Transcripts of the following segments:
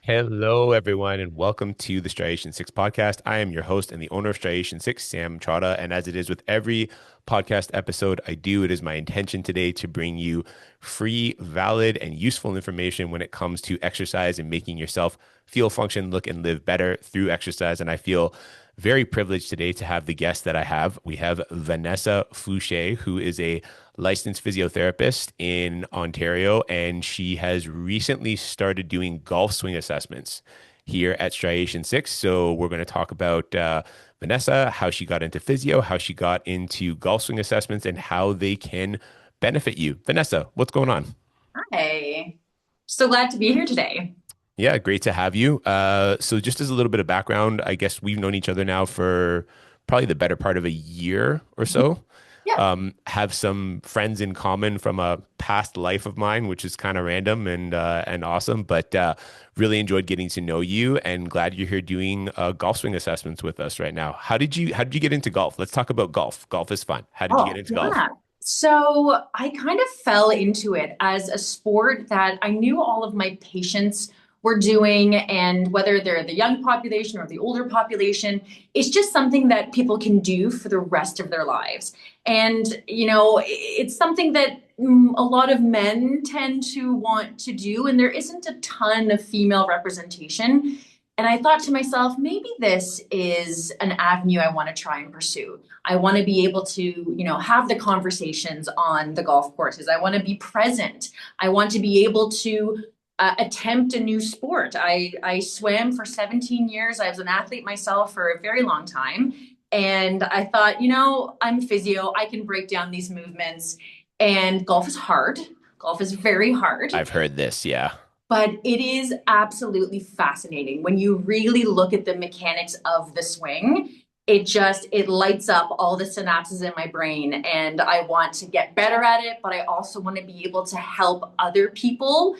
Hello, everyone, and welcome to the Striation 6 podcast. I am your host and the owner of Striation 6, Sam Trotta. And as it is with every podcast episode I do, it is my intention today to bring you free, valid, and useful information when it comes to exercise and making yourself feel, function, look, and live better through exercise. And I feel very privileged today to have the guest that I have. We have Vanessa Foucher, who is a licensed physiotherapist in Ontario, and she has recently started doing golf swing assessments here at Striation 6. So we're going to talk about Vanessa, how she got into physio, how she got into golf swing assessments, and how they can benefit you. Vanessa, what's going on? Hi. So glad to be here today. Yeah, great to have you. So just as a little bit of background, I guess we've known each other now for probably the better part of a year or Mhm. so. Yeah. Have some friends in common from a past life of mine, which is kind of random and awesome. But really enjoyed getting to know you, and glad you're here doing golf swing assessments with us right now. How did you get into golf? Let's talk about golf. Golf is fun. How did you get Oh, into golf? yeah. So I kind of fell into it as a sport that I knew all of my patients were doing, and whether they're the young population or the older population, it's just something that people can do for the rest of their lives. And, it's something that a lot of men tend to want to do, and there isn't a ton of female representation. And I thought to myself, maybe this is an avenue I want to try and pursue. I want to be able to, have the conversations on the golf courses. I want to be present. I want to be able to attempt a new sport. I swam for 17 years. I was an athlete myself for a very long time. And I thought, I'm physio. I can break down these movements. And golf is hard. Golf is very hard. I've heard this. Yeah. But it is absolutely fascinating when you really look at the mechanics of the swing. It lights up all the synapses in my brain, and I want to get better at it, but I also want to be able to help other people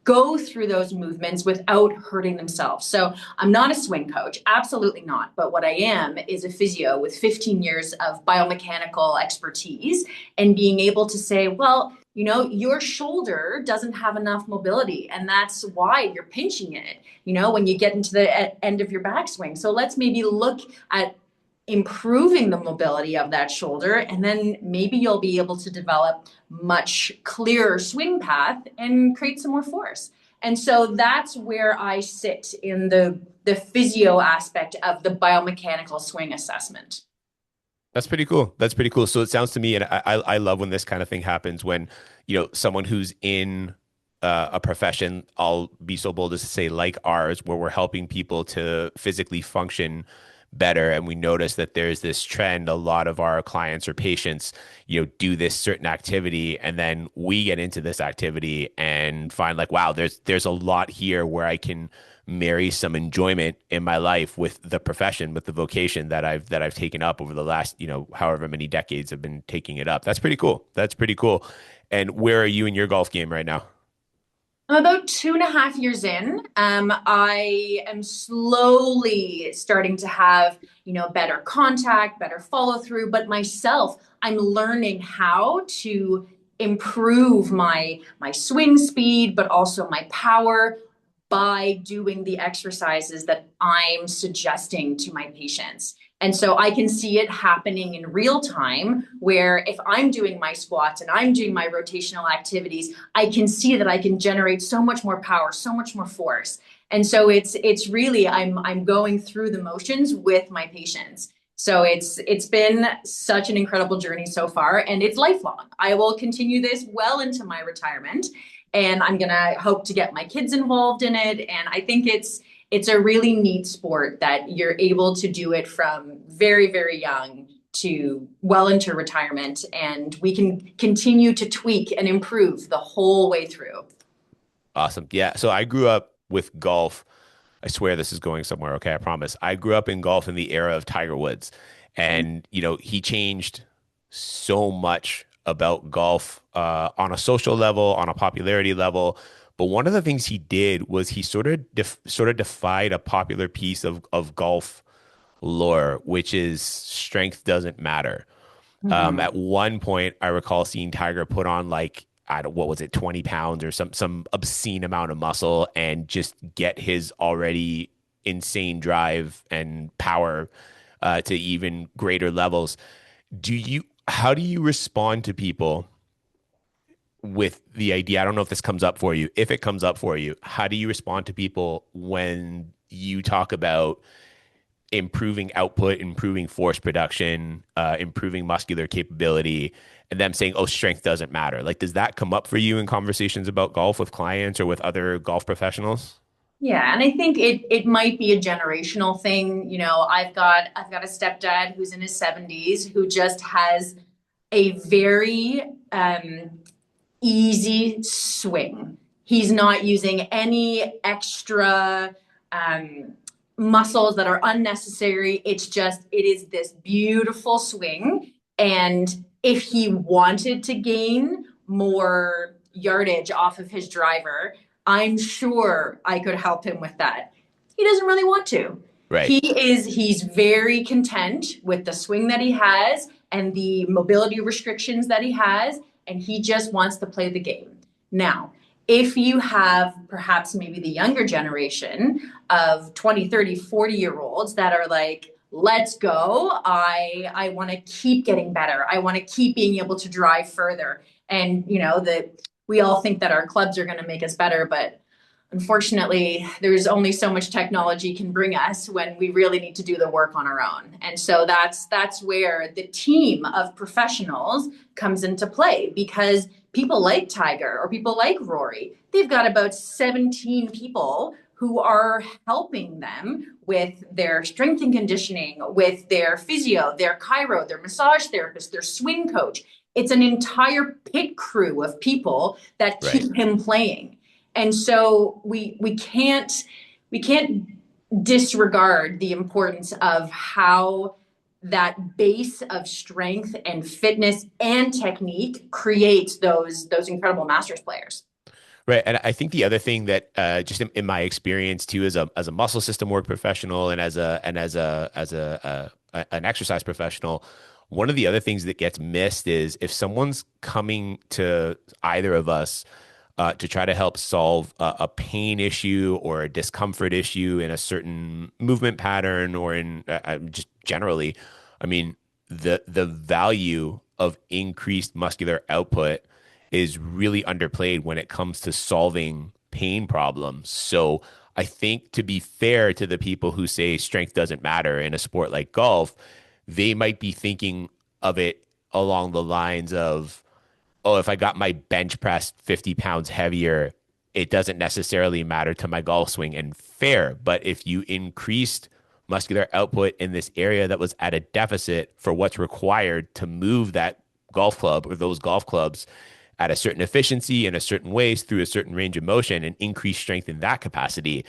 go through those movements without hurting themselves. So I'm not a swing coach, absolutely not. But what I am is a physio with 15 years of biomechanical expertise and being able to say, well, your shoulder doesn't have enough mobility, and that's why you're pinching it, when you get into the end of your backswing. So let's maybe look at improving the mobility of that shoulder, and then maybe you'll be able to develop much clearer swing path and create some more force. And so that's where I sit in the physio aspect of the biomechanical swing assessment. That's pretty cool. That's pretty cool. So it sounds to me, and I love when this kind of thing happens when, someone who's in a profession, I'll be so bold as to say like ours, where we're helping people to physically function better. And we notice that there's this trend. A lot of our clients or patients, do this certain activity, and then we get into this activity and find like, wow, there's a lot here where I can marry some enjoyment in my life with the profession, with the vocation that I've taken up over the last, however many decades I've been taking it up. That's pretty cool. That's pretty cool. And where are you in your golf game right now? I'm about 2.5 years in. I am slowly starting to have, better contact, better follow through. But myself, I'm learning how to improve my swing speed, but also my power by doing the exercises that I'm suggesting to my patients. And so I can see it happening in real time where if I'm doing my squats and I'm doing my rotational activities, I can see that I can generate so much more power, so much more force. And so it's really I'm going through the motions with my patients. So it's been such an incredible journey so far, and it's lifelong. I will continue this well into my retirement, and I'm gonna hope to get my kids involved in it. And I think it's a really neat sport that you're able to do it from very, very young to well into retirement, and we can continue to tweak and improve the whole way through. Awesome. Yeah. So I grew up with golf. I swear this is going somewhere. Okay, I promise. I grew up in golf in the era of Tiger Woods, and he changed so much about golf on a social level, on a popularity level. But one of the things he did was he sort of defied a popular piece of golf lore, which is strength doesn't matter. Mhm. At one point, I recall seeing Tiger put on like I don't, what was it, 20 pounds or some obscene amount of muscle and just get his already insane drive and power to even greater levels. How do you respond to people with the idea? I don't know if this comes up for you. If it comes up for you, how do you respond to people when you talk about improving output, improving force production, improving muscular capability, and them saying, "Oh, strength doesn't matter"? Like, does that come up for you in conversations about golf with clients or with other golf professionals? Yeah, and I think it might be a generational thing. I've got a stepdad who's in his 70s who just has a very easy swing. He's not using any extra um, muscles that are unnecessary. It is this beautiful swing. And if he wanted to gain more yardage off of his driver, I'm sure I could help him with that. He doesn't really want to. Right. He's very content with the swing that he has and the mobility restrictions that he has, and he just wants to play the game. Now, if you have perhaps maybe the younger generation of 20, 30, 40-year olds that are like, let's go. I want to keep getting better. I want to keep being able to drive further. And that we all think that our clubs are going to make us better, but unfortunately, there's only so much technology can bring us when we really need to do the work on our own. And so that's where the team of professionals comes into play, because people like Tiger or people like Rory, they've got about 17 people who are helping them with their strength and conditioning, with their physio, their chiro, their massage therapist, their swing coach. It's an entire pit crew of people that Right. keep him playing. And so we can't disregard the importance of how that base of strength and fitness and technique creates those incredible masters players. Right. And I think the other thing that just in my experience too, as a muscle system work professional and as an exercise professional, one of the other things that gets missed is if someone's coming to either of us to try to help solve a pain issue or a discomfort issue in a certain movement pattern or in just generally, I mean, the value of increased muscular output is really underplayed when it comes to solving pain problems. So I think, to be fair to the people who say strength doesn't matter in a sport like golf, they might be thinking of it along the lines of, oh, if I got my bench press 50 pounds heavier, it doesn't necessarily matter to my golf swing. And fair, but if you increased muscular output in this area that was at a deficit for what's required to move that golf club or those golf clubs at a certain efficiency in a certain ways through a certain range of motion and increase strength in that capacity,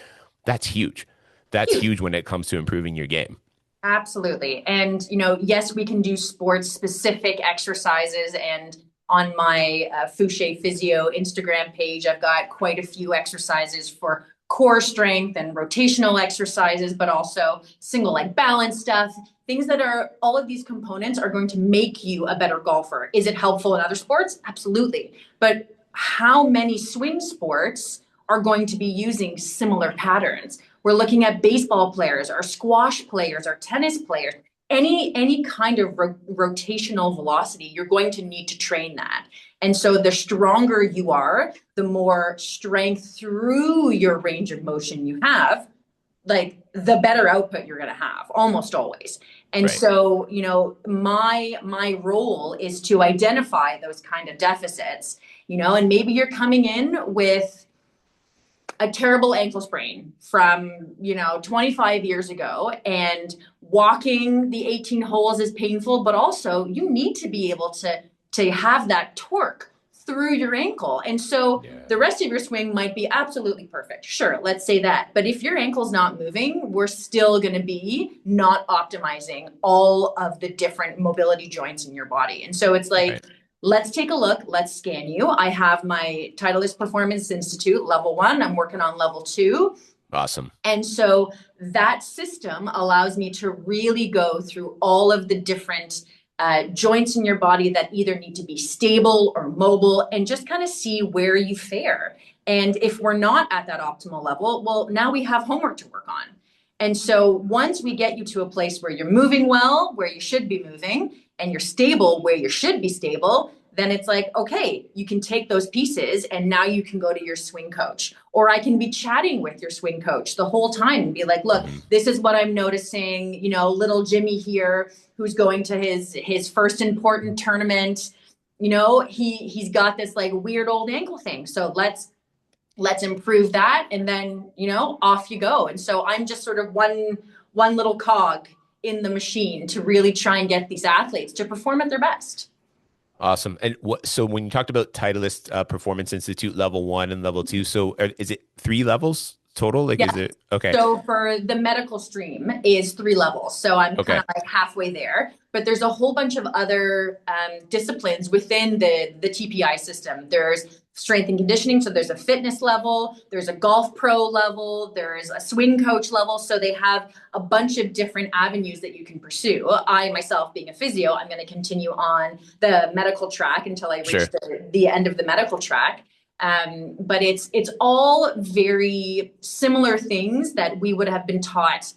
that's huge. That's huge when it comes to improving your game. Absolutely. And, yes, we can do sports specific exercises. And on my Foucher Physio Instagram page, I've got quite a few exercises for core strength and rotational exercises, but also single leg balance stuff. Things that are all of these components are going to make you a better golfer. Is it helpful in other sports? Absolutely. But how many swing sports are going to be using similar patterns? We're looking at baseball players, our squash players, our tennis players. Any kind of rotational velocity, you're going to need to train that. And so the stronger you are, the more strength through your range of motion you have, like the better output you're going to have almost always. And Right. so, my role is to identify those kind of deficits, and maybe you're coming in with a terrible ankle sprain from 25 years ago, and walking the 18 holes is painful, but also you need to be able to have that torque through your ankle. And so Yeah. the rest of your swing might be absolutely perfect. Sure, let's say that. But if your ankle's not moving, we're still going to be not optimizing all of the different mobility joints in your body. And so it's like, Right. let's take a look. Let's scan you. I have my Titleist Performance Institute level 1. I'm working on level 2. Awesome. And so that system allows me to really go through all of the different joints in your body that either need to be stable or mobile, and just kind of see where you fare. And if we're not at that optimal level, well, now we have homework to work on. And so once we get you to a place where you're moving well, where you should be moving, and you're stable where you should be stable, then it's like, okay, you can take those pieces and now you can go to your swing coach. Or I can be chatting with your swing coach the whole time and be like, look, this is what I'm noticing, little Jimmy here who's going to his first important tournament, he's got this like weird old ankle thing. So let's improve that. And then, off you go. And so I'm just sort of one little cog in the machine to really try and get these athletes to perform at their best. Awesome. And so when you talked about Titleist Performance Institute level 1 and level 2, so is it 3 levels total? Like, Yeah. is it okay? So for the medical stream is 3 levels. So I'm kind of like halfway there, but there's a whole bunch of other disciplines within the TPI system. There's strength and conditioning. So there's a fitness level, there's a golf pro level, there's a swing coach level. So they have a bunch of different avenues that you can pursue. I myself, being a physio, I'm going to continue on the medical track until I reach the end of the medical track. But it's all very similar things that we would have been taught,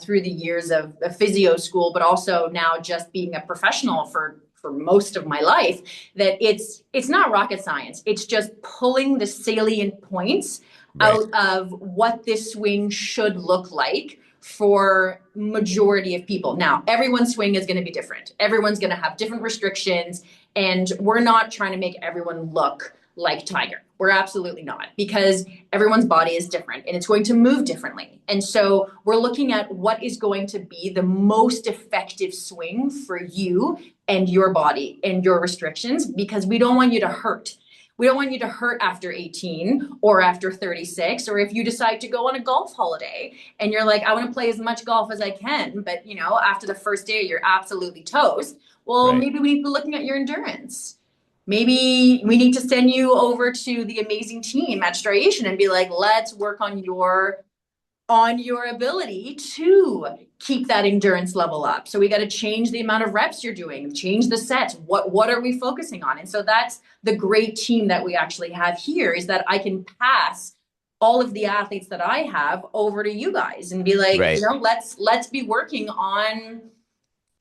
through the years of physio school, but also now just being a professional for most of my life, that it's not rocket science. It's just pulling the salient points out of what this swing should look like for majority of people. Now, everyone's swing is going to be different. Everyone's going to have different restrictions, and we're not trying to make everyone look like Tiger. We're absolutely not, because everyone's body is different and it's going to move differently. And so we're looking at what is going to be the most effective swing for you and your body and your restrictions, because we don't want you to hurt. We don't want you to hurt after 18 or after 36, or if you decide to go on a golf holiday and you're like, I want to play as much golf as I can, but after the first day, you're absolutely toast. Well, maybe we need to be looking at your endurance. Maybe we need to send you over to the amazing team at Striation and be like, let's work on your ability to keep that endurance level up. So we got to change the amount of reps you're doing, change the sets. What are we focusing on? And so that's the great team that we actually have here, is that I can pass all of the athletes that I have over to you guys and be like, let's be working on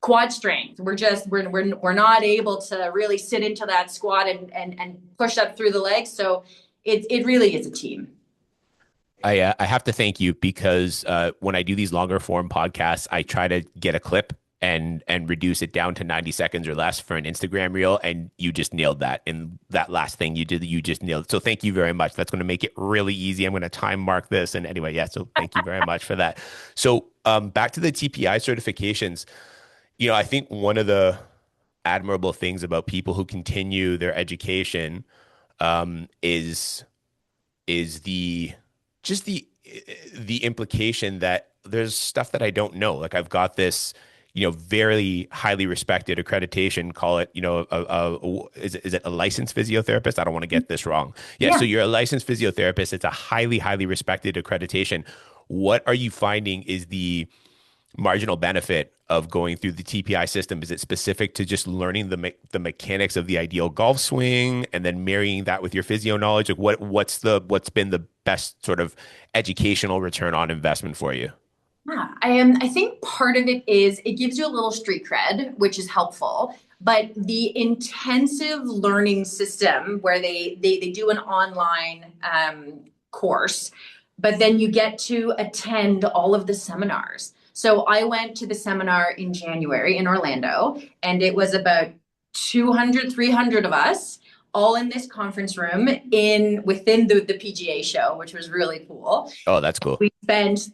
quad strength. We're not able to really sit into that squat and push up through the legs. So it really is a team. I have to thank you, because when I do these longer form podcasts, I try to get a clip and reduce it down to 90 seconds or less for an Instagram reel. And you just nailed that. And that last thing you did, you just nailed it. So thank you very much. That's going to make it really easy. I'm going to time mark this. And anyway, so thank you very much for that. So back to the TPI certifications. I think one of the admirable things about people who continue their education is the implication that there's stuff that I don't know. Like, I've got this, very highly respected accreditation, call it, is it a licensed physiotherapist? I don't want to get this wrong. Yeah. So you're a licensed physiotherapist. It's a highly, highly respected accreditation. What are you finding is the marginal benefit of going through the TPI system? Is it specific to just learning the mechanics of the ideal golf swing and then marrying that with your physio knowledge? Like, what's been the best sort of educational return on investment for you? Yeah, I think part of it is it gives you a little street cred, which is helpful. But the intensive learning system where they do an online course, but then you get to attend all of the seminars. So I went to the seminar in January in Orlando, and it was about 200, 300 of us all in this conference room within the PGA show, which was really cool. Oh, that's cool. We spent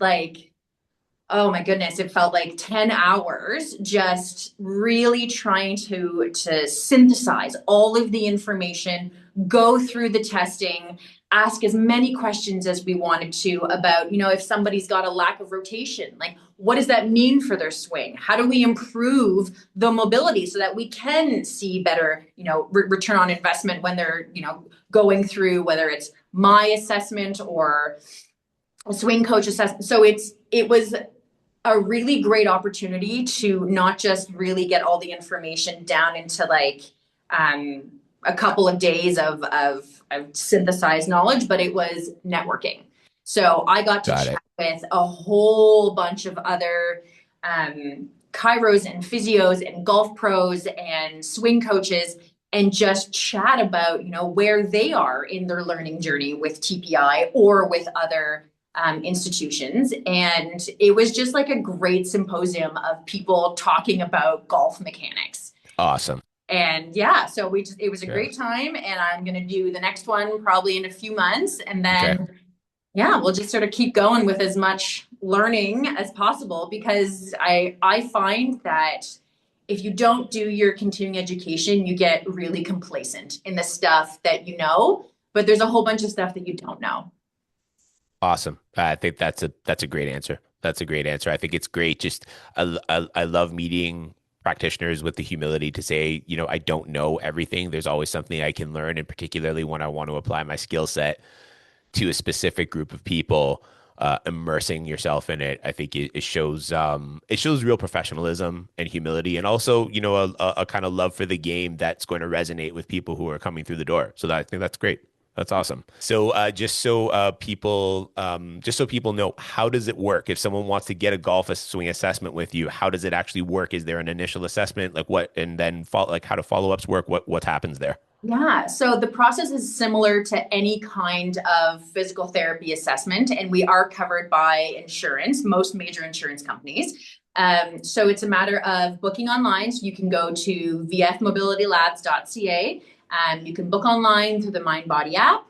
oh my goodness, it felt like 10 hours just really trying to synthesize all of the information, go through the testing, ask as many questions as we wanted to about, if somebody's got a lack of rotation, like, what does that mean for their swing? How do we improve the mobility so that we can see better, return on investment when they're, going through, whether it's my assessment or a swing coach assessment. So it was a really great opportunity to not just really get all the information down into like um, a couple of days of synthesized knowledge, but it was networking. So I got to Got chat it. with a whole bunch of other chiros and physios and golf pros and swing coaches and just chat about, you know, where they are in their learning journey with TPI or with other institutions. And it was just like a great symposium of people talking about golf mechanics. Awesome. And yeah, so it was a Yeah. great time. And I'm going to do the next one probably in a few months. And Okay. then, yeah, we'll just sort of keep going with as much learning as possible because I find that if you don't do your continuing education, you get really complacent in the stuff that you know, but there's a whole bunch of stuff that you don't know. Awesome. I think that's a great answer. That's a great answer. I think it's great. Just I love meeting practitioners with the humility to say, you know, I don't know everything. There's always something I can learn, and particularly when I want to apply my skill set to a specific group of people, immersing yourself in it, I think it shows real professionalism and humility, and also, you know, a kind of love for the game that's going to resonate with people who are coming through the door. So that, I think that's great. That's awesome. So just so people know, how does it work? If someone wants to get a golf swing assessment with you, how does it actually work? Is there an initial assessment, like what, and then follow, like how do follow-ups work? What happens there? Yeah, so the process is similar to any kind of physical therapy assessment, and we are covered by insurance, most major insurance companies. So it's a matter of booking online. So you can go to vfmobilitylabs.ca. You can book online through the MindBody app.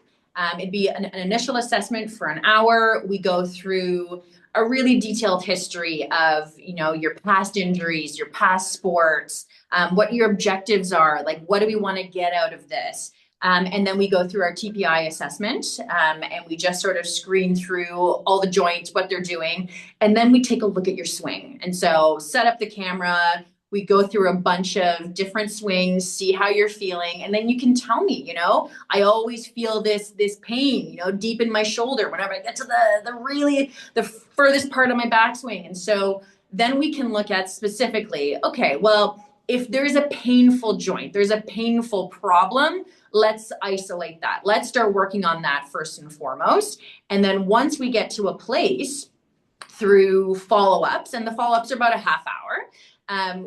It'd be an initial assessment for an hour. We go through a really detailed history of, you know, your past injuries, your past sports, what your objectives are, like what do we want to get out of this? And then we go through our TPI assessment and we just sort of screen through all the joints, what they're doing. And then we take a look at your swing. And so set up the camera. We go through a bunch of different swings, see how you're feeling. And then you can tell me, you know, I always feel this pain, you know, deep in my shoulder whenever I get to the furthest part of my backswing. And so then we can look at specifically, okay, well, if there's a painful joint, there's a painful problem, let's isolate that. Let's start working on that first and foremost. And then once we get to a place through follow-ups, and the follow-ups are about a half hour,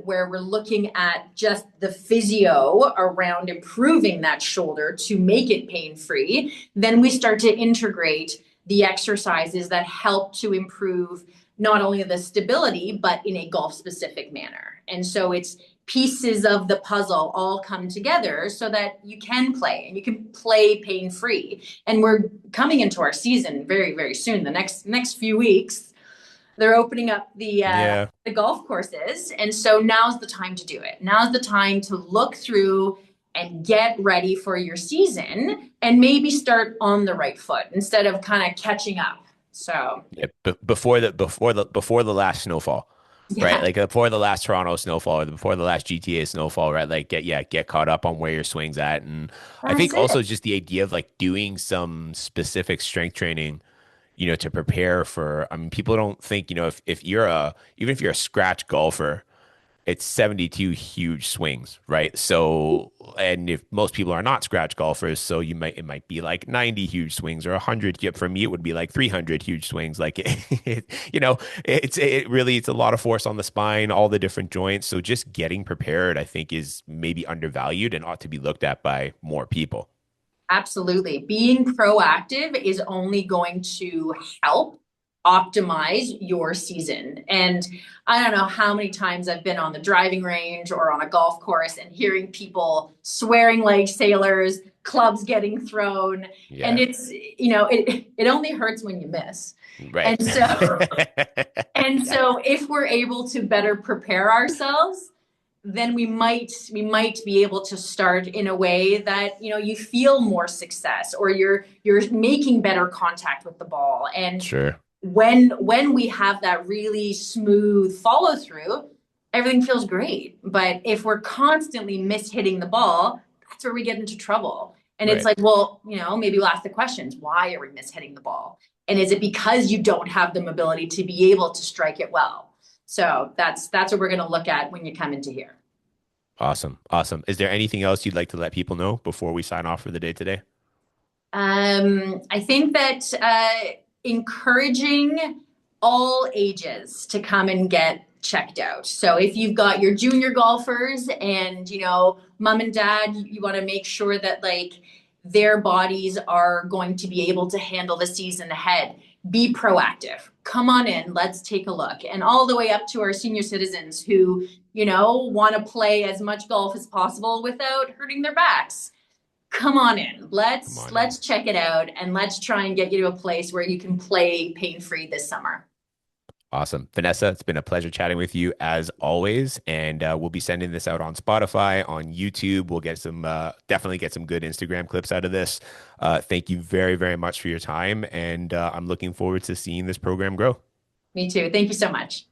where we're looking at just the physio around improving that shoulder to make it pain-free, then we start to integrate the exercises that help to improve not only the stability, but in a golf specific manner. And so it's pieces of the puzzle all come together so that you can play and you can play pain free. And we're coming into our season very, very soon. The next few weeks, they're opening up Yeah. the golf courses, and so now's the time to do it. Now's the time to look through and get ready for your season, and maybe start on the right foot instead of kind of catching up. So Yeah, before the last snowfall, right? yeah, Like before the last Toronto snowfall or before the last GTA snowfall, right? Like get caught up on where your swing's at, and I that's think it. also just the idea of like doing some specific strength training, you know, to prepare for. I mean, people don't think, you know, if you're a even if you're a scratch golfer, it's 72 huge swings, right? So, and if most people are not scratch golfers, so it might be like 90 huge swings or 100. For me, it would be like 300 huge swings. Like, you know, it's a lot of force on the spine, all the different joints. So just getting prepared, I think, is maybe undervalued and ought to be looked at by more people. Absolutely. Being proactive is only going to help optimize your season. And I don't know how many times I've been on the driving range or on a golf course and hearing people swearing like sailors, clubs getting thrown. And Yeah, it's, you know, it only hurts when you miss. right. And so and so if we're able to better prepare ourselves, then we might be able to start in a way that, you know, you feel more success or you're making better contact with the ball. And Sure. when we have that really smooth follow through, everything feels great. But if we're constantly mishitting the ball, that's where we get into trouble. And it's Right. like, well, you know, maybe we'll ask the questions, why are we mishitting the ball? And is it because you don't have the mobility to be able to strike it well? So that's what we're going to look at when you come into here. Awesome. Awesome. Is there anything else you'd like to let people know before we sign off for the day today? I think that encouraging all ages to come and get checked out. So if you've got your junior golfers and, mom and dad, you want to make sure that like their bodies are going to be able to handle the season ahead. Be proactive. Come on in. Let's take a look. And all the way up to our senior citizens who, want to play as much golf as possible without hurting their backs. Come on in. Come Let's on in. let's check it out and let's try and get you to a place where you can play pain-free this summer. Awesome. Vanessa, it's been a pleasure chatting with you as always. And we'll be sending this out on Spotify, on YouTube. We'll get definitely get some good Instagram clips out of this. Thank you very, very much for your time. And I'm looking forward to seeing this program grow. Me too. Thank you so much.